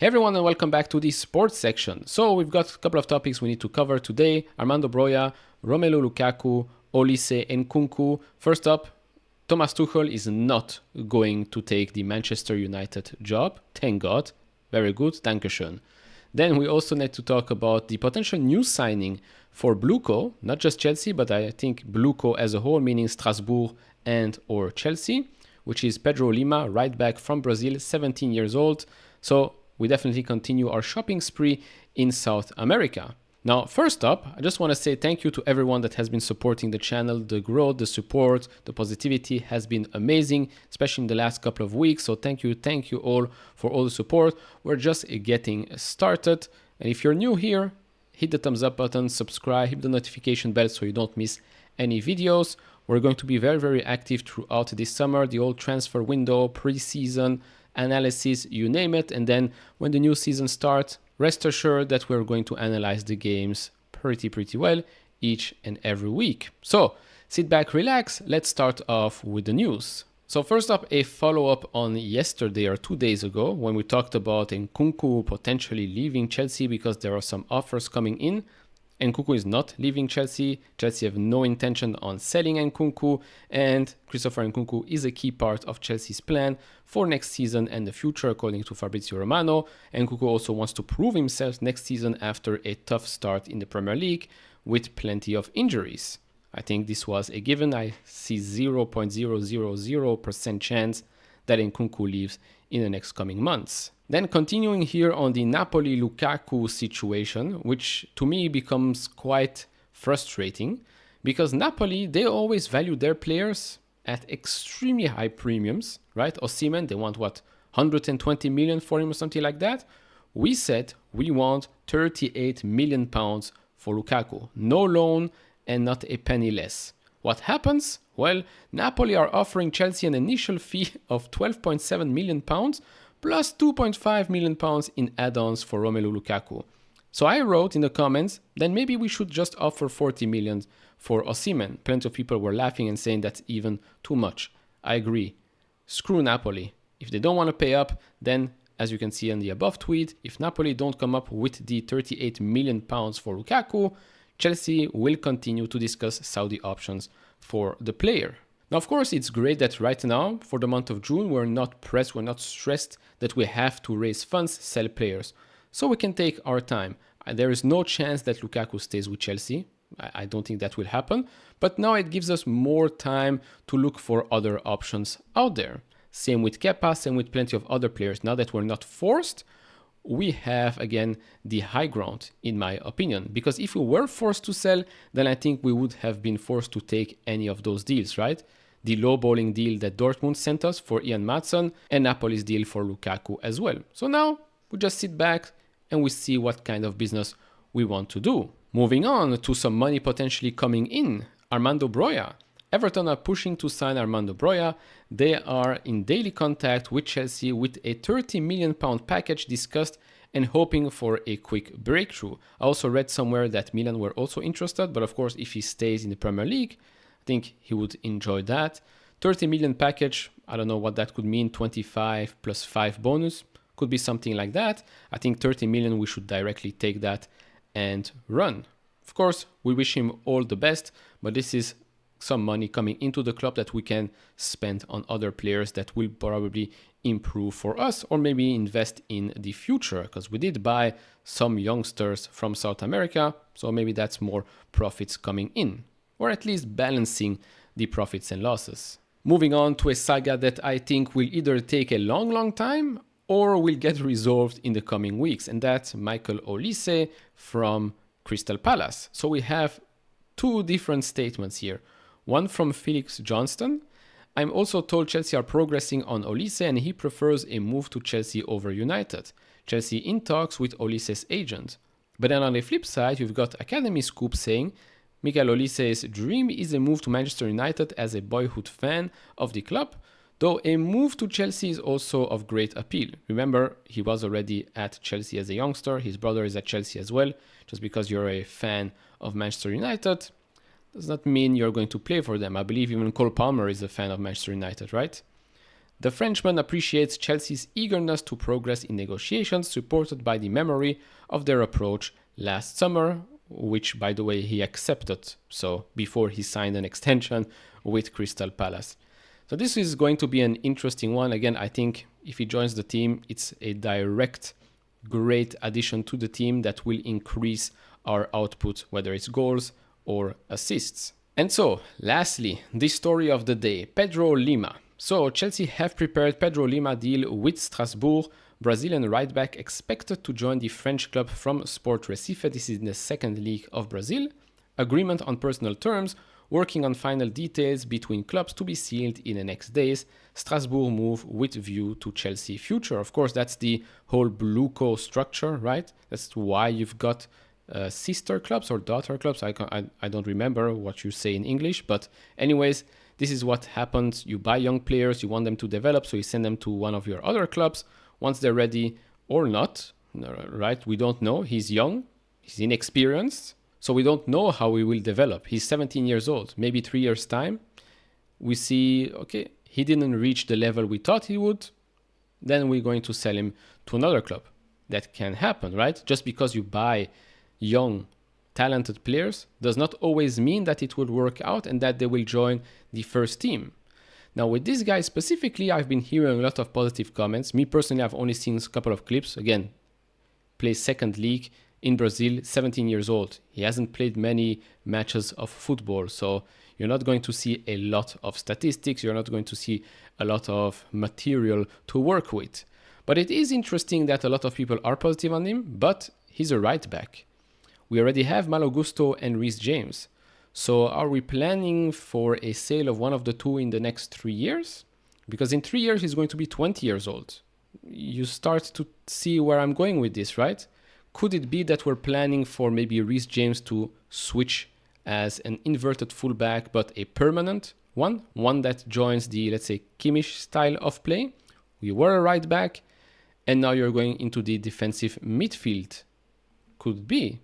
Hey everyone and welcome back to the sports section. So we've got a couple of topics we need to cover today. Armando Broja, Romelu Lukaku, Olise and Nkunku. First up, Thomas Tuchel is not going to take the Manchester United job. Thank God. Very good. Dankeschön. Then we also need to talk about the potential new signing for Bluco, not just Chelsea, but I think Bluco as a whole, meaning Strasbourg and or Chelsea, which is Pedro Lima, right back from Brazil, 17 years old. So we definitely continue our shopping spree in South America. Now, first up, I just want to say thank you to everyone that has been supporting the channel. The growth, the support, the positivity has been amazing, especially in the last couple of weeks. So thank you all for all the support. We're just getting started. And if you're new here, hit the thumbs up button, subscribe, hit the notification bell so you don't miss any videos. We're going to be very, very active throughout this summer, the old transfer window, pre-season, analysis, you name it. And then when the new season starts, rest assured that we're going to analyze the games pretty well each and every week. So sit back, relax. Let's start off with the news. So first up, a follow-up on yesterday or 2 days ago when we talked about Nkunku potentially leaving Chelsea because there are some offers coming in. Nkunku is not leaving Chelsea. Chelsea have no intention on selling Nkunku, and Christopher Nkunku is a key part of Chelsea's plan for next season and the future, according to Fabrizio Romano. Nkunku also wants to prove himself next season after a tough start in the Premier League with plenty of injuries. I think this was a given. I see 0.000% chance that Nkunku leaves in the next coming months. Then continuing here on the Napoli Lukaku situation, which to me becomes quite frustrating because Napoli, they always value their players at extremely high premiums, right? Osimhen, they want what, 120 million for him or something like that. We said we want 38 million pounds for Lukaku. No loan and not a penny less. What happens? Well, Napoli are offering Chelsea an initial fee of 12.7 million pounds plus 2.5 million pounds in add-ons for Romelu Lukaku. So I wrote in the comments, then maybe we should just offer 40 million for Osimhen. Plenty of people were laughing and saying that's even too much. I agree. Screw Napoli. If they don't want to pay up, then as you can see in the above tweet, if Napoli don't come up with the 38 million pounds for Lukaku, Chelsea will continue to discuss Saudi options for the player. Now, of course, it's great that right now, for the month of June, we're not pressed, we're not stressed that we have to raise funds, sell players. So we can take our time. There is no chance that Lukaku stays with Chelsea. I don't think that will happen. But now it gives us more time to look for other options out there. Same with Kepa, same with plenty of other players. Now that we're not forced, we have, again, the high ground, in my opinion. Because if we were forced to sell, then I think we would have been forced to take any of those deals, right? The low-balling deal that Dortmund sent us for Ian Maatsen and Napoli's deal for Lukaku as well. So now we just sit back and we see what kind of business we want to do. Moving on to some money potentially coming in. Armando Broja. Everton are pushing to sign Armando Broja. They are in daily contact with Chelsea with a 30 million pound package discussed and hoping for a quick breakthrough. I also read somewhere that Milan were also interested, but of course if he stays in the Premier League, I think he would enjoy that. 30 million package, I don't know what that could mean, 25 plus 5 bonus, could be something like that. I think 30 million, we should directly take that and run. Of course, we wish him all the best, but this is some money coming into the club that we can spend on other players that will probably improve for us or maybe invest in the future because we did buy some youngsters from South America, so maybe that's more profits coming in, or at least balancing the profits and losses. Moving on to a saga that I think will either take a long time or will get resolved in the coming weeks, and that's Michael Olise from Crystal Palace. So we have two different statements here. One from Felix Johnston. I'm also told Chelsea are progressing on Olise and he prefers a move to Chelsea over United. Chelsea in talks with Olise's agent. But then on the flip side, you've got Academy Scoop saying Michael Olise's dream is a move to Manchester United as a boyhood fan of the club, though a move to Chelsea is also of great appeal. Remember, he was already at Chelsea as a youngster. His brother is at Chelsea as well. Just because you're a fan of Manchester United does not mean you're going to play for them. I believe even Cole Palmer is a fan of Manchester United, right? The Frenchman appreciates Chelsea's eagerness to progress in negotiations, supported by the memory of their approach last summer, which, by the way, he accepted, so before he signed an extension with Crystal Palace. So this is going to be an interesting one. Again, I think if he joins the team, it's a direct, great addition to the team that will increase our output, whether it's goals or assists. And so, lastly, the story of the day, Pedro Lima. So, Chelsea have prepared Pedro Lima deal with Strasbourg, Brazilian right back expected to join the French club from Sport Recife. This is in the second league of Brazil. Agreement on personal terms, working on final details between clubs to be sealed in the next days. Strasbourg move with view to Chelsea future. Of course, that's the whole Bluco structure, right? That's why you've got sister clubs or daughter clubs. I don't remember what you say in English, but anyways, this is what happens. You buy young players, you want them to develop, so you send them to one of your other clubs. Once they're ready or not, right? We don't know. He's young, he's inexperienced, so we don't know how he will develop. He's 17 years old. Maybe 3 years' time, we see, okay, he didn't reach the level we thought he would. Then we're going to sell him to another club. That can happen, right? Just because you buy young, talented players does not always mean that it will work out and that they will join the first team. Now, with this guy specifically, I've been hearing a lot of positive comments. Me personally, I've only seen a couple of clips. Again, plays second league in Brazil, 17 years old. He hasn't played many matches of football, so you're not going to see a lot of statistics. You're not going to see a lot of material to work with. But it is interesting that a lot of people are positive on him, but he's a right back. We already have Malo Gusto and Reece James. So are we planning for a sale of one of the two in the next 3 years? Because in 3 years, he's going to be 20 years old. You start to see where I'm going with this, right? Could it be that we're planning for maybe Reece James to switch as an inverted fullback, but a permanent one that joins the, let's say, Kimmich style of play? We were a right back, and now you're going into the defensive midfield. Could be.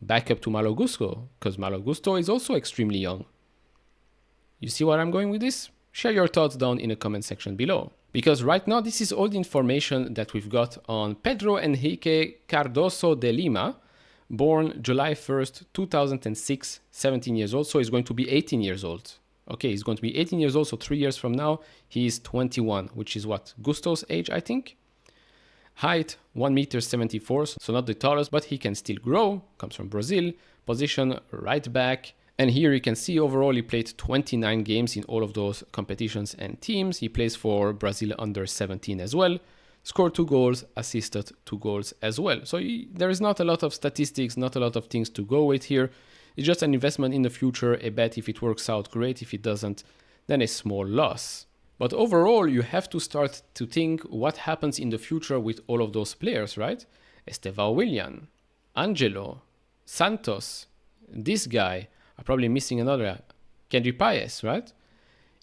Back up to Malo Gusto, because Malo Gusto is also extremely young. You see where I'm going with this? Share your thoughts down in the comment section below. Because right now, this is all the information that we've got on Pedro Henrique Cardoso de Lima, born July 1st, 2006, 17 years old. So he's going to be 18 years old. Okay, he's going to be 18 years old, so 3 years from now, he's 21, which is what? Gusto's age, I think? Height, 1.74 m, so not the tallest, but he can still grow. Comes from Brazil. Position, right back. And here you can see overall he played 29 games in all of those competitions and teams. He plays for Brazil under 17 as well. Scored 2 goals, assisted 2 goals as well. So there is not a lot of statistics, not a lot of things to go with here. It's just an investment in the future, a bet. If it works out, great. If it doesn't, then a small loss. But overall, you have to start to think what happens in the future with all of those players, right? Estevão Willian, Angelo, Santos, this guy. I'm probably missing another, Kendry Paes, right?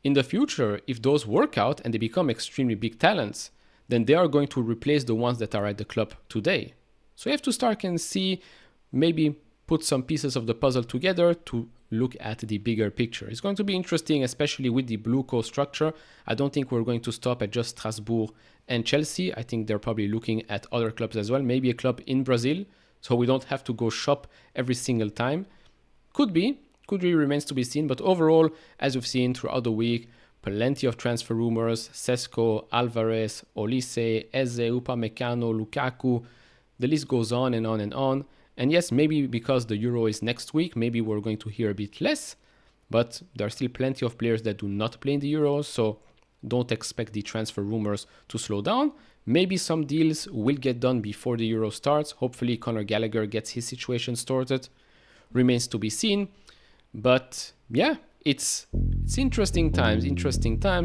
In the future, if those work out and they become extremely big talents, then they are going to replace the ones that are at the club today. So you have to start and see, maybe put some pieces of the puzzle together to look at the bigger picture. It's going to be interesting, especially with the Bluco structure. I don't think we're going to stop at just Strasbourg and Chelsea. I think they're probably looking at other clubs as well, maybe a club in Brazil, so we don't have to go shop every single time. Could really remains to be seen, but overall, as we've seen throughout the week, plenty of transfer rumors. Sesko, Alvarez, Olise, Eze, Upamecano, Lukaku, the list goes on and on and on. And yes, maybe because the Euro is next week, maybe we're going to hear a bit less, but there are still plenty of players that do not play in the Euros, so don't expect the transfer rumors to slow down. Maybe some deals will get done before the Euro starts. Hopefully Conor Gallagher gets his situation sorted. Remains to be seen. But yeah, it's interesting times.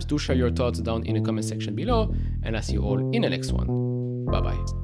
Do share your thoughts down in the comment section below, and I'll see you all in the next one. Bye-bye.